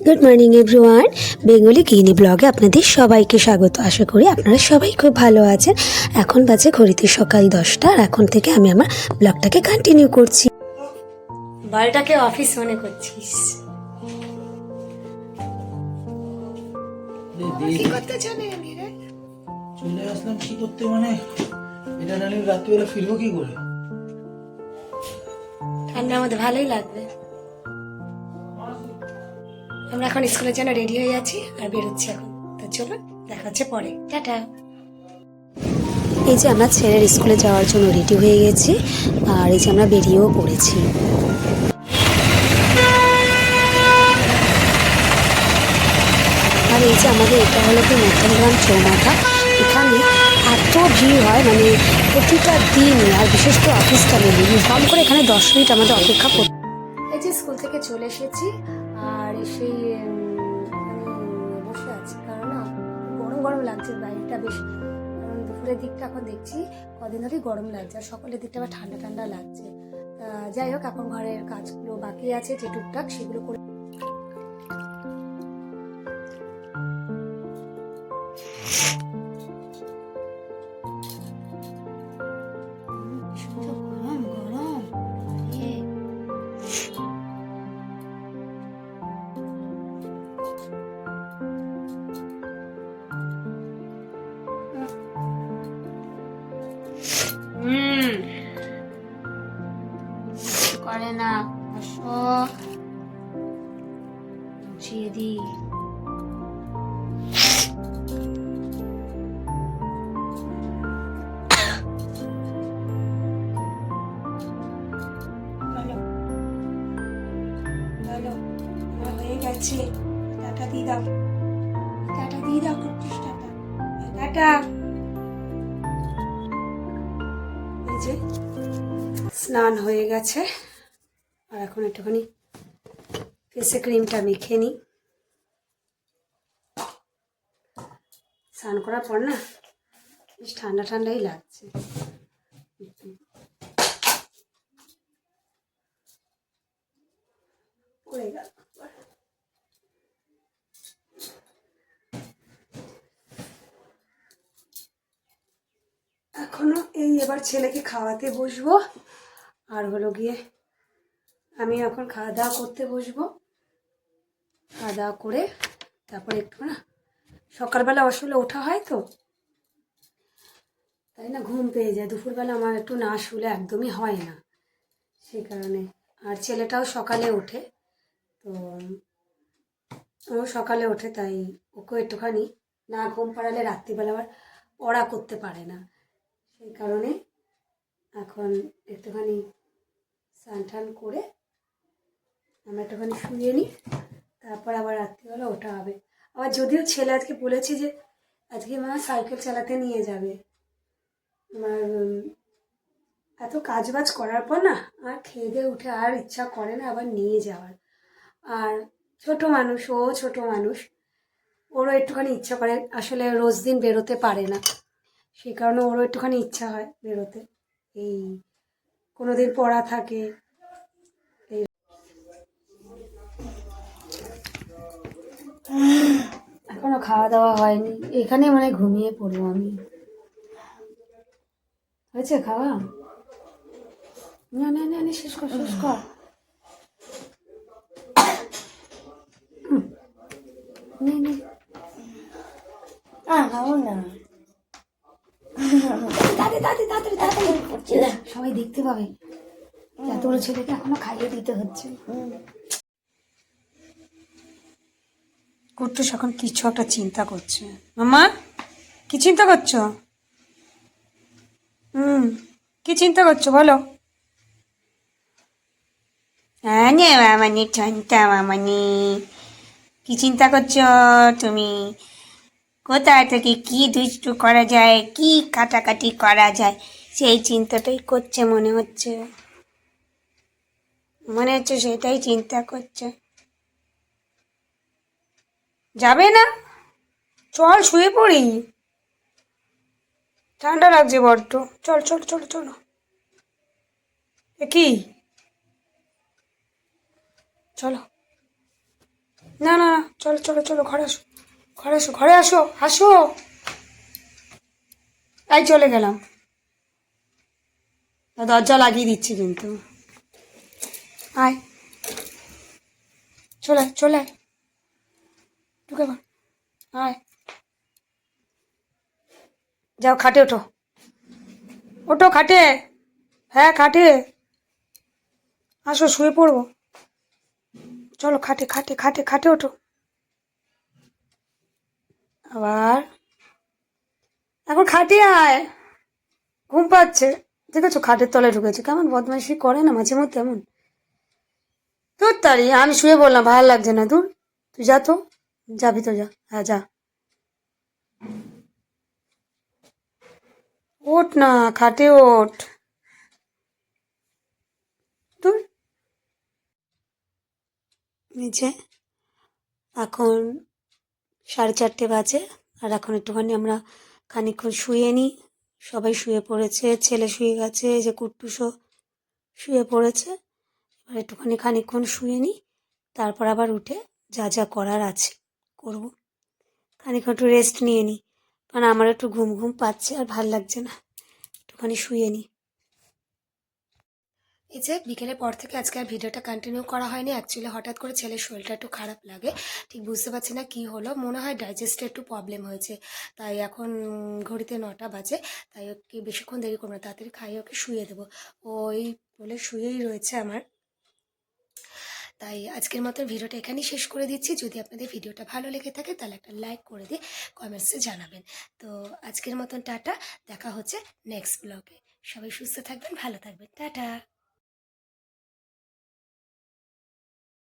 Good morning everyone, Bengali গৃহিণী ব্লগে আপনাদের সবাইকে স্বাগত। আশা করি আপনারা সবাই খুব ভালো আছেন। এখন বাজে ঘড়িতে সকাল 10টা, আর এখন থেকে আমি আমার ব্লগটাকে কন্টিনিউ করছি। বালটাকে অফিস মনে করছিস? কি করতে চলে এলি রে? চলে আসলাম কি করতে, মানে এটা নাহলে রাত্রিবেলা ফিরবো কি করে? ঠান্ডার মধ্যে ভালোই লাগবে। আমরা এখন স্কুলের জন্য রেডি হয়ে যাচ্ছি আর বেরোচ্ছি এখন। তো চলুন, দেখা হচ্ছে পরে। টাটা। এই যে আমরা ছেলের স্কুলে যাওয়ার জন্য রেডি হয়ে গেছি, আর এই যে আমরা বেরিয়েও পড়েছি। আর এই যে আমাদের এটা হলো কি মধ্যমগ্রাম চৌমাথা। এখানে এত ভিড় হয়, মানে প্রতিটা দিনই, আর বিশেষ করে অফিস টাইমে কম করে এখানে 10 মিনিট আমাদের অপেক্ষা করতে। এই যে স্কুল থেকে চলে এসেছি, আর এসেই বসে আছি, কারণ না গরম গরম লাগছে বাইরেটা বেশ। কারণ দুপুরের দিকটা এখন দেখছি কদিন ধরেই গরম লাগছে, আর সকালের দিকটা আবার ঠান্ডা ঠান্ডা লাগছে। যাই হোক, এখন ঘরের কাজগুলো বাকি আছে যে টুকটাক, সেগুলো করে করে না বুঝিয়ে দিই। হয়ে গেছে, টাটা দিয়ে দাও, টাটা দিয়ে দাও, করছিস টাটা, টাটা। এই যে স্নান হয়ে গেছে, আর এখন একটুখানি ফেসে ক্রিমটা মেখে নিই। স্নান করার পর না বেশ ঠান্ডা ঠান্ডাই লাগছে। পড়ে গেল। এখনো এই এবার ছেলেকে খাওয়াতে বসবো, আর হলো গিয়ে আমি এখন খাওয়া দাওয়া করতে বসবো। খাওয়া দাওয়া করে তারপরে একটু না সকালবেলা আসলে ওঠা হয় তো, তাই না ঘুম পেয়ে যায়। দুপুরবেলা আমার একটু না শুলে একদমই হয় না, সেই কারণে। আর ছেলেটাও সকালে ওঠে, তো ও সকালে ওঠে, তাই ওকেও একটুখানি না ঘুম পাড়ালে রাত্রিবেলা আবার পড়া করতে পারে না। সেই কারণে এখন একটুখানি স্নান টান করে আমরা একটুখানি শুয়ে নিই, তারপর আবার রাত্রিবেলা ওঠা হবে। আবার যদিও ছেলে আজকে বলেছে যে আজকে মা সাইকেল চালাতে নিয়ে যাবে, আমার এত কাজবাজ করার পর না আর খেয়ে দিয়ে উঠে আর ইচ্ছা করে না আবার নিয়ে যাওয়ার। আর ছোট মানুষ, ও ছোট মানুষ, ওরও একটুখানি ইচ্ছা করে, আসলে রোজ দিন বেরোতে পারে না, সেই কারণে ওরও একটুখানি ইচ্ছা হয় বেরোতে। এই কোনো দিন পড়া থাকে। এখনো খাওয়া দাওয়া হয়নি, এখানে মানে ঘুমিয়ে পড়বো আমি। হয়েছে খাওয়া? না না না, শেষ কর, শেষ কর। খাবো না, সবাই দেখতে পাবে। এত বড় ছেলেকে এখনো খাইয়ে দিতে হচ্ছে। কুট্টুস এখন কিছু একটা চিন্তা করছে। মামা, কি চিন্তা করছো? কি চিন্তা করছো বলো? মামানি ঠান্ডা, মামানি কি চিন্তা করছো তুমি? কোথায় থেকে কি দুষ্টু করা যায়, কি কাটাকাটি করা যায়, সেই চিন্তাটাই করছে মনে হচ্ছে। সেটাই চিন্তা করছে। যাবে না? চল শুয়ে পড়ি, ঠান্ডা লাগছে বড্ড। চল চল চলো চলো। কি? চলো। না না না, চলো চলো চলো, ঘরে আসো, ঘরে আসো, ঘরে আসো, আসো। এই চলে গেলাম, দরজা লাগিয়ে দিচ্ছি কিন্তু। আয়, চলে আয়, চলে আয়, ঢুকে পড়, আয়। যাও খাটে ওঠো, ওঠো খাটে, হ্যাঁ খাটে, আসো শুয়ে পড়বো। চলো খাটে খাটে খাটে খাটে ওঠো। আবার এখন খাটে আয়, ঘুম পাচ্ছে, দেখেছো খাটের তলায় ঢুকেছে, কেমন বদমাইশি করে না মাঝে মধ্যে এমন। তোর তারি, আমি শুয়ে বললাম ভালো লাগছে না, দূর, তুই যা তো, যাবি তো যা, হ্যাঁ যা, ওঠ না, খাটে ওঠ, দূর। নিচে এখন 4:30 বাজে, আর এখন একটুখানি আমরা খানিকক্ষণ শুয়ে নিই। সবাই শুয়ে পড়েছে, ছেলে শুয়ে গেছে, এই যে কুট্টুসও শুয়ে পড়েছে। এবার একটুখানি খানিকক্ষণ শুয়ে নিই, তারপর আবার উঠে যা যা করার আছে করব। খানিকক্ষণ একটু রেস্ট নিয়ে নিই, কারণ আমার একটু ঘুম ঘুম পাচ্ছে আর ভাল লাগছে না, একটুখানি শুয়ে নিই। এই যে বিকেলের পর থেকে আজকে আর ভিডিওটা কন্টিনিউ করা হয়নি। অ্যাকচুয়ালি হঠাৎ করে ছেলের শরীরটা একটু খারাপ লাগে, ঠিক বুঝতে পারছি না কি হলো, মনে হয় ডাইজেস্টে একটু প্রবলেম হয়েছে। তাই এখন ঘড়িতে 9টা বাজে, তাই ওকে বেশিক্ষণ দেরি করবো না, তাড়াতাড়ি খাইয়ে ওকে শুয়ে দেবো। ওই বলে শুয়েই রয়েছে আমার। তাই আজকের মতো ভিডিওটা এখানেই শেষ করে দিচ্ছি। যদি আপনাদের ভিডিওটা ভালো লেগে থাকে তাহলে একটা লাইক করে দিয়ে কমেন্টসে জানাবেন। তো আজকের মতন টাটা, দেখা হচ্ছে নেক্সট ব্লগে। সবাই সুস্থ থাকবেন, ভালো থাকবেন, টাটা।